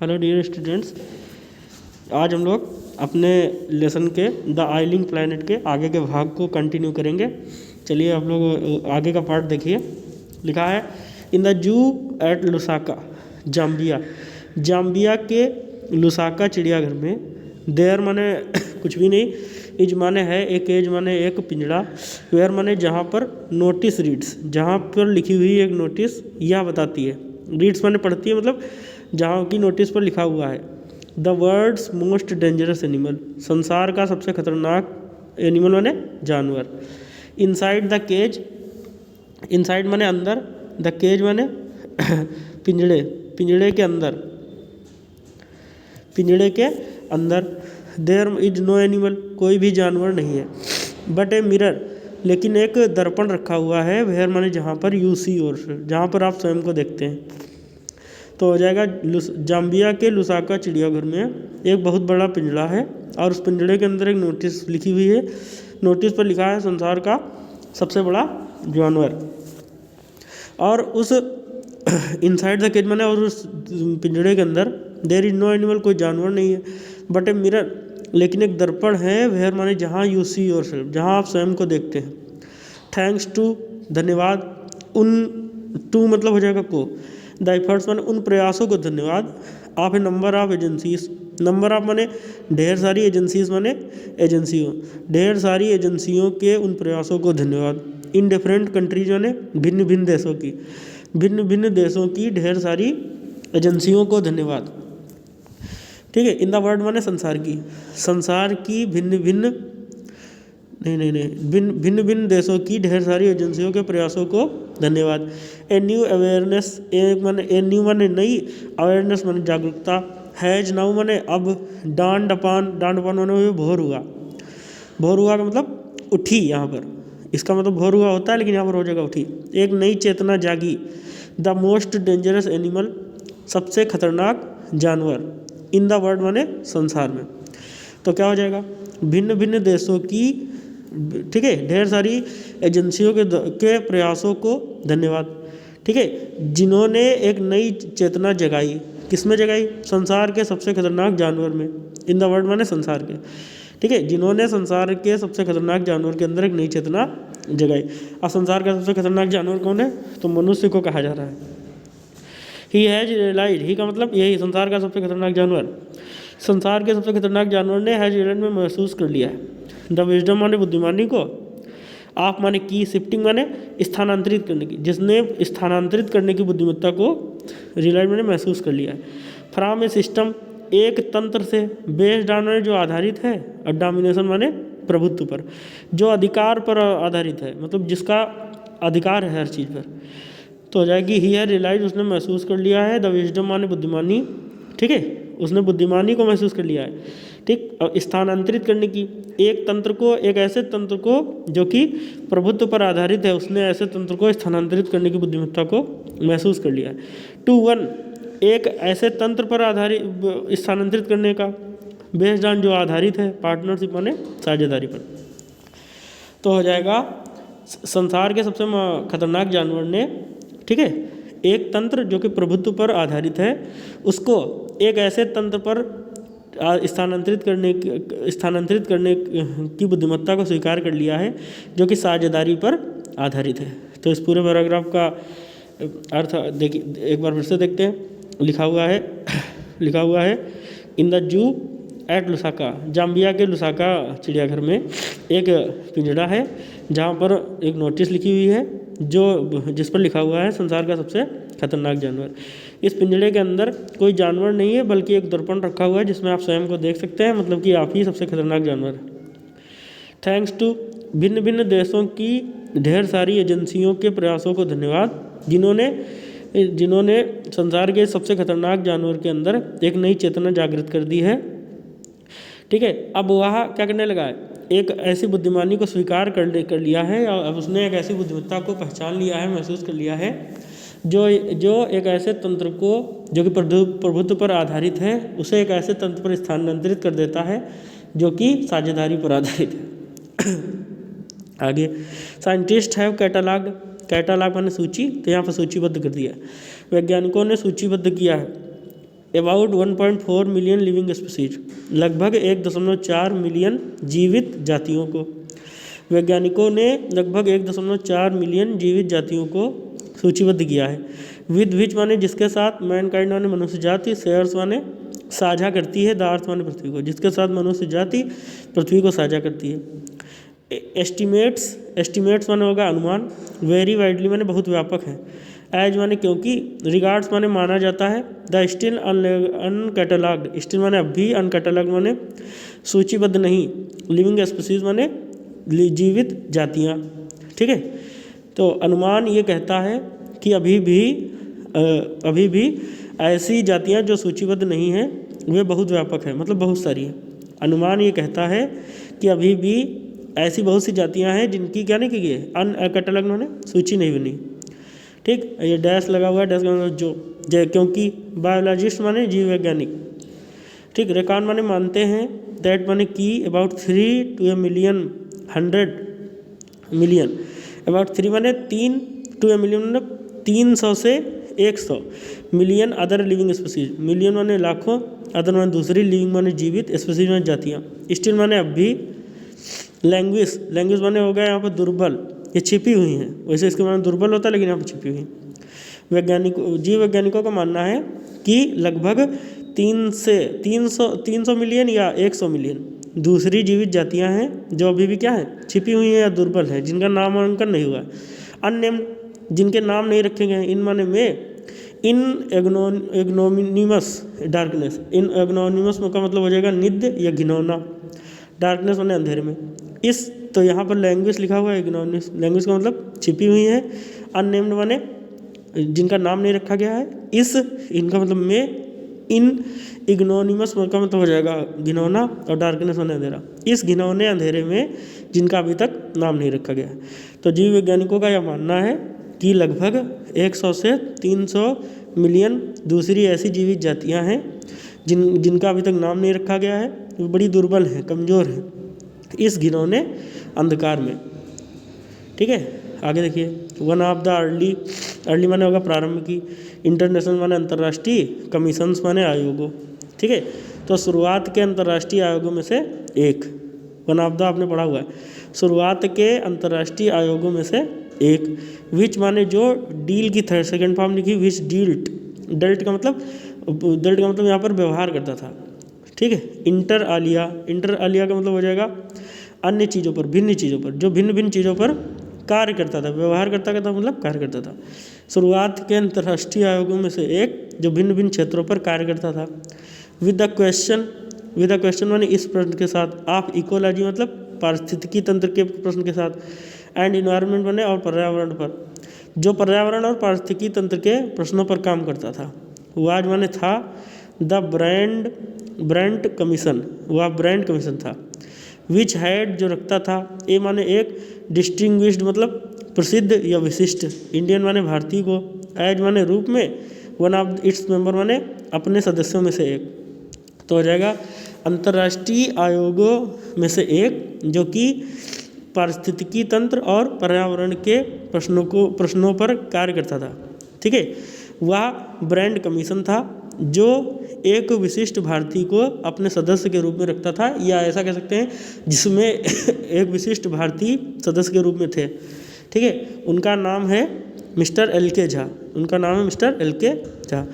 Hello dear students, आज हम लोग अपने लेसन के द आइलिंग प्लैनेट के आगे के भाग को कंटिन्यू करेंगे। चलिए आप लोग आगे का पार्ट देखिए। लिखा है in the zoo at Lusaka Zambia. Zambia के लुसाका चिड़ियाघर में देयर माने कुछ भी नहीं, इज माने है एक, एज माने एक पिंजड़ा, वेयर माने जहाँ पर, नोटिस रीड्स जहाँ पर लिखी हुई एक नोटिस यह बताती है, रीड्स माने पढ़ती है, मतलब जहाँ की नोटिस पर लिखा हुआ है the world's most dangerous animal, संसार का सबसे खतरनाक एनिमल माने जानवर। इनसाइड द केज, इनसाइड माने अंदर, द केज माने पिंजड़े, पिंजड़े के अंदर, पिंजड़े के अंदर। देयर इज नो एनिमल, कोई भी जानवर नहीं है। बट ए मिरर, लेकिन एक दर्पण रखा हुआ है। वेयर माने जहाँ पर, यू सी और, जहाँ पर आप स्वयं को देखते हैं। तो हो जाएगा जाम्बिया के लुसाका चिड़ियाघर में एक बहुत बड़ा पिंजड़ा है और उस पिंजड़े के अंदर एक नोटिस लिखी हुई है। नोटिस पर लिखा है संसार का सबसे बड़ा जानवर। और उस इनसाइड द केज माने, और उस पिंजड़े के अंदर देयर इज नो एनिमल, कोई जानवर नहीं है। बट ए मिरर, लेकिन एक दर्पण है। वेयर माने जहाँ, यू सी योर सेल्फ, जहाँ आप स्वयं को देखते हैं। थैंक्स टू, धन्यवाद, उन, टू मतलब हो जाएगा को, द एफर्ट्स माने उन प्रयासों को धन्यवाद, of A number of agencies, number of माने ढेर सारी, एजेंसीज माने एजेंसियों, ढेर सारी एजेंसियों के उन प्रयासों को धन्यवाद। इन डिफरेंट कंट्रीज माने भिन्न भिन्न देशों की, भिन्न भिन्न देशों की ढेर सारी एजेंसियों को धन्यवाद। ठीक है। इन द वर्ल्ड माने संसार की, संसार की भिन्न भिन्न भिन्न भिन्न देशों की ढेर सारी एजेंसियों के प्रयासों को धन्यवाद। A new awareness, a new माने नई, अवेयरनेस माने जागरूकता, हैज नाउ माने अब, डांड अपान, डांड अपान माने हुए भोर हुआ, भोर हुआ का मतलब उठी, यहाँ पर इसका मतलब भोर हुआ होता है लेकिन यहाँ पर हो जाएगा उठी। एक नई चेतना जागी। द मोस्ट डेंजरस एनिमल, सबसे खतरनाक जानवर, इन द वर्ल्ड माने संसार में। तो क्या हो जाएगा, भिन्न भिन्न देशों की, ठीक है, ढेर सारी एजेंसियों के प्रयासों को धन्यवाद। ठीक है, जिन्होंने एक नई चेतना जगाई, किसमें जगाई, संसार के सबसे खतरनाक जानवर में, इन द वर्ल्ड माने संसार के। ठीक है, जिन्होंने संसार के सबसे खतरनाक जानवर के अंदर एक नई चेतना जगाई। अब संसार का सबसे खतरनाक जानवर कौन है, तो मनुष्य को कहा जा रहा है। ही हैज रियलाइज, ही का मतलब यही, संसार का सबसे खतरनाक जानवर, संसार के सबसे खतरनाक जानवर ने हैज रियलाइज में महसूस कर लिया है। द विजडम माने बुद्धिमानी को, आप माने की, शिफ्टिंग माने स्थानांतरित करने की, जिसने स्थानांतरित करने की बुद्धिमत्ता को रियलाइज माने महसूस कर लिया है। फ्रॉम ए सिस्टम, एक तंत्र से, बेस्ड ऑन जो आधारित है, और डोमिनेशन माने प्रभुत्व पर, जो अधिकार पर आधारित है, मतलब जिसका अधिकार है हर चीज़ पर। तो हो जाएगी ही है रियलाइज, उसने महसूस कर लिया है। द विजडम माने बुद्धिमानी, ठीक है, उसने बुद्धिमानी को महसूस कर लिया है। ठीक, और स्थानांतरित करने की, एक तंत्र को, एक ऐसे तंत्र को जो कि प्रभुत्व पर आधारित है, उसने ऐसे तंत्र को स्थानांतरित करने की बुद्धिमत्ता को महसूस कर लिया है। टू वन, एक ऐसे तंत्र पर आधारित, स्थानांतरित करने का, बेस्ड ऑन जो आधारित है, पार्टनरशिप माने साझेदारी पर। तो हो जाएगा संसार के सबसे खतरनाक जानवर ने, ठीक है, एक तंत्र जो कि प्रभुत्व पर आधारित है, उसको एक ऐसे तंत्र पर स्थानांतरित करने की बुद्धिमत्ता को स्वीकार कर लिया है जो कि साझेदारी पर आधारित है। तो इस पूरे पैराग्राफ का अर्थ देखिए, एक बार फिर से देखते हैं। लिखा हुआ है in the zoo at Lusaka, Zambia के लुसाका चिड़ियाघर में एक पिंजड़ा है जहाँ पर एक नोटिस लिखी हुई है, जो जिस पर लिखा हुआ है संसार का सबसे खतरनाक जानवर। इस पिंजड़े के अंदर कोई जानवर नहीं है, बल्कि एक दर्पण रखा हुआ है जिसमें आप स्वयं को देख सकते हैं, मतलब कि आप ही सबसे खतरनाक जानवर है। थैंक्स टू, भिन्न भिन्न देशों की ढेर सारी एजेंसियों के प्रयासों को धन्यवाद, जिन्होंने संसार के सबसे खतरनाक जानवर के अंदर एक नई चेतना जागृत कर दी है। ठीक है, अब वह क्या करने लगा है, एक ऐसी बुद्धिमानी को स्वीकार कर लिया है, और अब उसने एक ऐसी बुद्धिमत्ता को पहचान लिया है, महसूस कर लिया है, जो एक ऐसे तंत्र को, जो कि प्रभुत्व पर आधारित है, उसे एक ऐसे तंत्र पर स्थानांतरित कर देता है जो कि साझेदारी पर आधारित है। आगे, साइंटिस्ट हैव कैटालॉग, कैटालॉग माने सूची, तो यहाँ पर सूचीबद्ध कर दिया, वैज्ञानिकों ने सूचीबद्ध किया है अबाउट 1.4 मिलियन लिविंग स्पीसीज, लगभग 1.4 मिलियन जीवित जातियों को। वैज्ञानिकों ने लगभग 1.4 मिलियन जीवित जातियों को सूचीबद्ध किया है। विद विच माने जिसके साथ, मैनकाइंड माने मनुष्य जाति, शेयर्स माने साझा करती है, द अर्थ माने पृथ्वी को, जिसके साथ मनुष्य जाति पृथ्वी को साझा करती है। एस्टिमेट्स माने होगा अनुमान, वेरी वाइडली माने बहुत व्यापक है, एज माने क्योंकि, रिगार्ड्स माने माना जाता है, द स्टिल अनकैटलॉग्ड, स्टिल माने अब भी, अनकैटलॉग्ड माने सूचीबद्ध नहीं, लिविंग स्पीसीज माने जीवित जातियाँ। ठीक है, तो अनुमान ये कहता है कि अभी भी ऐसी जातियाँ जो सूचीबद्ध नहीं हैं वे बहुत व्यापक है, मतलब बहुत सारी है। अनुमान ये कहता है कि अभी भी ऐसी बहुत सी जातियाँ हैं जिनकी क्या नहीं की गई है, अनकैटलॉग्ड माने सूची नहीं बनी। ठीक, ये डैश लगा हुआ है, डैश का मतलब जो क्योंकि, बायोलॉजिस्ट माने जीव वैज्ञानिक। ठीक, रेकॉर्ड माने मानते हैं, दैट माने की, about 3 to a million 100 million, about 3 माने 3 to a million मतलब 300 से 100 million other living species, million माने लाखों, अदर माने दूसरी, लिविंग माने जीवित, स्पीसीज माने जातियाँ, स्टिल माने अब भी, लैंग्वेज माने हो गया यहाँ पर दुर्बल, ये छिपी हुई हैं, वैसे इसके माने दुर्बल होता है लेकिन यहाँ पर छिपी हुई हैं। जीव वैज्ञानिकों का मानना है कि लगभग 300 मिलियन या 100 मिलियन दूसरी जीवित जातियां हैं जो अभी भी क्या है, छिपी हुई हैं या दुर्बल हैं, जिनका नामांकन नहीं हुआ है। अननेम्ड, जिनके नाम नहीं रखे गए हैं, इन माने में, इन एग्नोनिमस डार्कनेस, इन एग्नोनिमस का मतलब हो जाएगा निद्र या घिनौना, डार्कनेस माने अंधेरे में। इस तो यहाँ पर लैंग्वेज लिखा हुआ है, इग्नोनिमस लैंग्वेज का मतलब छिपी हुई है, अननेम्ड माने जिनका नाम नहीं रखा गया है, इस इनका मतलब में, इन इग्नोनिमस का मतलब हो जाएगा घिनौना, और डार्कनेस माने अंधेरा, इस घिनौने अंधेरे में जिनका अभी तक नाम नहीं रखा गया है। तो जीव वैज्ञानिकों का यह मानना है कि लगभग 100 से 300 मिलियन दूसरी ऐसी जीवित जातियां हैं जिनका अभी तक नाम नहीं रखा गया है, वो बड़ी दुर्बल हैं, कमज़ोर हैं इस घिनौने अंधकार में। ठीक है, आगे देखिए, वन ऑफ द अर्ली माने होगा प्रारंभ की, इंटरनेशनल माने अंतर्राष्ट्रीय, कमीशंस माने आयोगों। ठीक है, तो शुरुआत के अंतर्राष्ट्रीय आयोगों में से एक, वन ऑफ द आपने पढ़ा हुआ है, शुरुआत के अंतर्राष्ट्रीय आयोगों में से एक, विच माने जो, डील की सेकेंड फॉर्म लिखी, विच डेल्ट का मतलब यहाँ पर व्यवहार करता था। ठीक है, इंटर आलिया का मतलब हो जाएगा अन्य चीज़ों पर, भिन्न चीज़ों पर, जो भिन्न भिन्न चीज़ों पर कार्य करता था, व्यवहार करता था मतलब कार्य करता था। शुरुआत के अंतर्राष्ट्रीय आयोगों में से एक जो भिन्न भिन्न क्षेत्रों पर कार्य करता था। विद द क्वेश्चन माने इस प्रश्न के साथ, ऑफ इकोलॉजी मतलब पारिस्थितिकी तंत्र के प्रश्न के साथ, एंड इन्वायरमेंट माने और पर्यावरण पर, जो पर्यावरण और पारिस्थितिकी तंत्र के प्रश्नों पर काम करता था। वाज माने था, द ब्रांड कमीशन, वह ब्रांड कमीशन था। विच हैड जो रखता था, ए माने एक, डिस्टिंग्विश्ड मतलब प्रसिद्ध या विशिष्ट, इंडियन माने भारतीय को, एज माने रूप में, वन ऑफ इट्स मेंबर माने अपने सदस्यों में से एक। तो हो जाएगा अंतर्राष्ट्रीय आयोगों में से एक जो कि पारिस्थितिकी तंत्र और पर्यावरण के प्रश्नों पर कार्य करता था। ठीक है, वह ब्रांड कमीशन था जो एक विशिष्ट भारतीय को अपने सदस्य के रूप में रखता था, या ऐसा कह सकते हैं जिसमें एक विशिष्ट भारतीय सदस्य के रूप में थे। ठीक है, उनका नाम है मिस्टर LK झा, उनका नाम है mister LK Jha.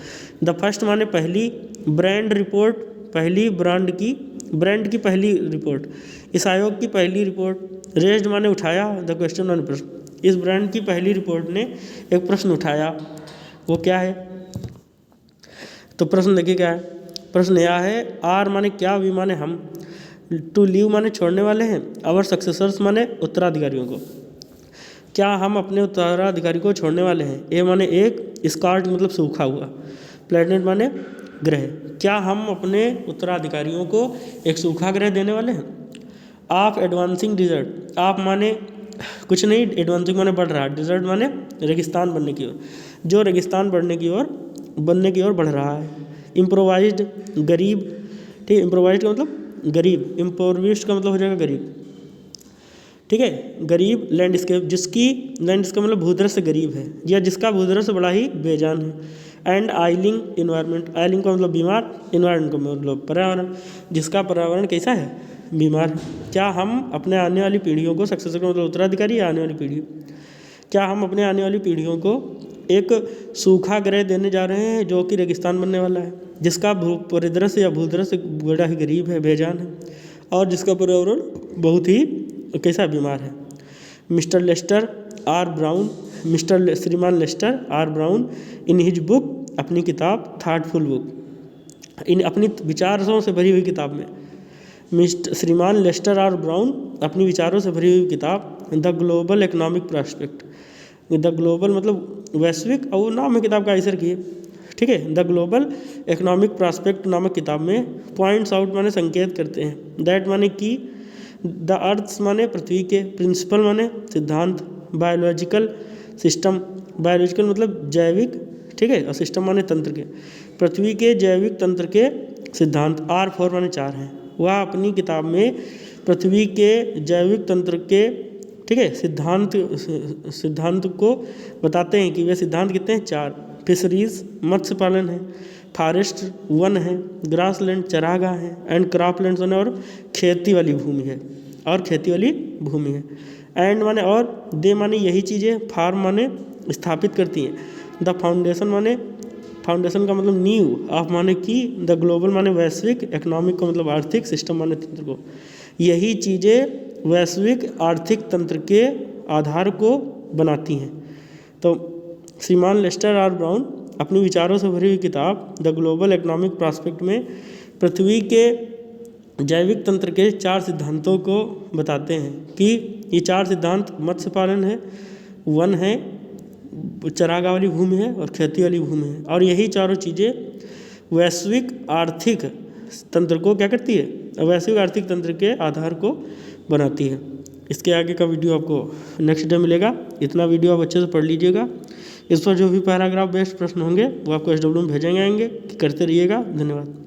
The first माने पहली, ब्रांड रिपोर्ट पहली, ब्रांड की पहली रिपोर्ट, इस आयोग की पहली रिपोर्ट, रेज्ड माने उठाया, द क्वेश्चन माने प्रश्न, इस ब्रांड की पहली रिपोर्ट ने एक प्रश्न उठाया, वो क्या है, तो प्रश्न देखिए क्या है, प्रश्न यह है, आर माने क्या, वी माने हम, टू लीव माने छोड़ने वाले हैं, आवर सक्सेसर्स माने उत्तराधिकारियों को, क्या हम अपने उत्तराधिकारी को छोड़ने वाले हैं, ए माने एक, स्कार्ड मतलब सूखा हुआ, प्लैनेट माने ग्रह, क्या हम अपने उत्तराधिकारियों को एक सूखा ग्रह देने वाले हैं। आप एडवांसिंग डिजर्ट, आप माने कुछ नहीं, एडवांसिंग माने बढ़ रहा, डिजर्ट माने रेगिस्तान बनने की ओर, जो रेगिस्तान बनने की ओर बढ़ रहा है। इम्प्रोवाइज्ड गरीब, ठीक है, इम्प्रोवाइज्ड का मतलब गरीब, इम्प्रोविस्ड का मतलब हो जाएगा गरीब। ठीक है, गरीब लैंडस्केप, जिसकी लैंडस्केप मतलब भूदृश्य गरीब है, या जिसका भूदृश्य बड़ा ही बेजान है। एंड आइलिंग इन्वायरमेंट, आइलिंग का मतलब बीमार, इन्वायरमेंट का मतलब पर्यावरण, जिसका पर्यावरण कैसा है, बीमार। क्या हम अपने आने वाली पीढ़ियों को, सक्सेसर का मतलब उत्तराधिकारी या आने वाली पीढ़ी, क्या हम अपने आने वाली पीढ़ियों को एक सूखा ग्रह देने जा रहे हैं जो कि रेगिस्तान बनने वाला है, जिसका भू परिदृश्य या भूदृश्य बड़ा ही गरीब है, बेजान है, और जिसका पर्यावरण बहुत ही कैसा बीमार है। मिस्टर लेस्टर आर ब्राउन, श्रीमान Lester R Brown in his book, अपनी किताब थॉटफुल बुक, इन अपनी विचारों से भरी हुई किताब में श्रीमान लेस्टर आर ब्राउन अपनी विचारों से भरी हुई किताब the global economic prospect, the global मतलब वैश्विक, और नाम है किताब का ऐसे रखिए, ठीक है। द ग्लोबल इकोनॉमिक प्रॉस्पेक्ट नामक किताब में पॉइंट्स आउट माने संकेत करते हैं, दैट माने कि, द अर्थ माने पृथ्वी के, प्रिंसिपल माने सिद्धांत, बायोलॉजिकल सिस्टम, बायोलॉजिकल मतलब जैविक, ठीक है, और सिस्टम माने तंत्र के, पृथ्वी के जैविक तंत्र के सिद्धांत, R4 माने 4 हैं। वह अपनी किताब में पृथ्वी के जैविक तंत्र के, ठीक है, सिद्धांत को बताते हैं कि वे सिद्धांत कितने हैं, 4। फिशरीज मत्स्य पालन है, फॉरेस्ट वन है, ग्रासलैंड चरागाह है, एंड क्रॉपलैंड्स और खेती वाली भूमि है, और खेती वाली भूमि है। एंड माने और, दे माने यही चीज़ें, फार्म माने स्थापित करती हैं, द फाउंडेशन माने, फाउंडेशन का मतलब नींव, ऑफ माने की, द ग्लोबल माने वैश्विक, इकोनॉमिक का मतलब आर्थिक, सिस्टम माने तंत्र को, यही चीज़ें वैश्विक आर्थिक तंत्र के आधार को बनाती हैं। तो श्रीमान लेस्टर आर ब्राउन अपनी विचारों से भरी हुई किताब द ग्लोबल इकोनॉमिक प्रॉस्पेक्ट में पृथ्वी के जैविक तंत्र के 4 सिद्धांतों को बताते हैं कि ये 4 सिद्धांत मत्स्य पालन है, वन है, चरागाह वाली भूमि है, और खेती वाली भूमि है, और यही चारों चीज़ें वैश्विक आर्थिक तंत्र को क्या करती है, वैश्विक आर्थिक तंत्र के आधार को बनाती है। इसके आगे का वीडियो आपको नेक्स्ट डे मिलेगा, इतना वीडियो आप अच्छे से पढ़ लीजिएगा। इस पर जो भी पैराग्राफ बेस्ड प्रश्न होंगे वो आपको SW में भेजेंगे आएंगे, करते रहिएगा। धन्यवाद।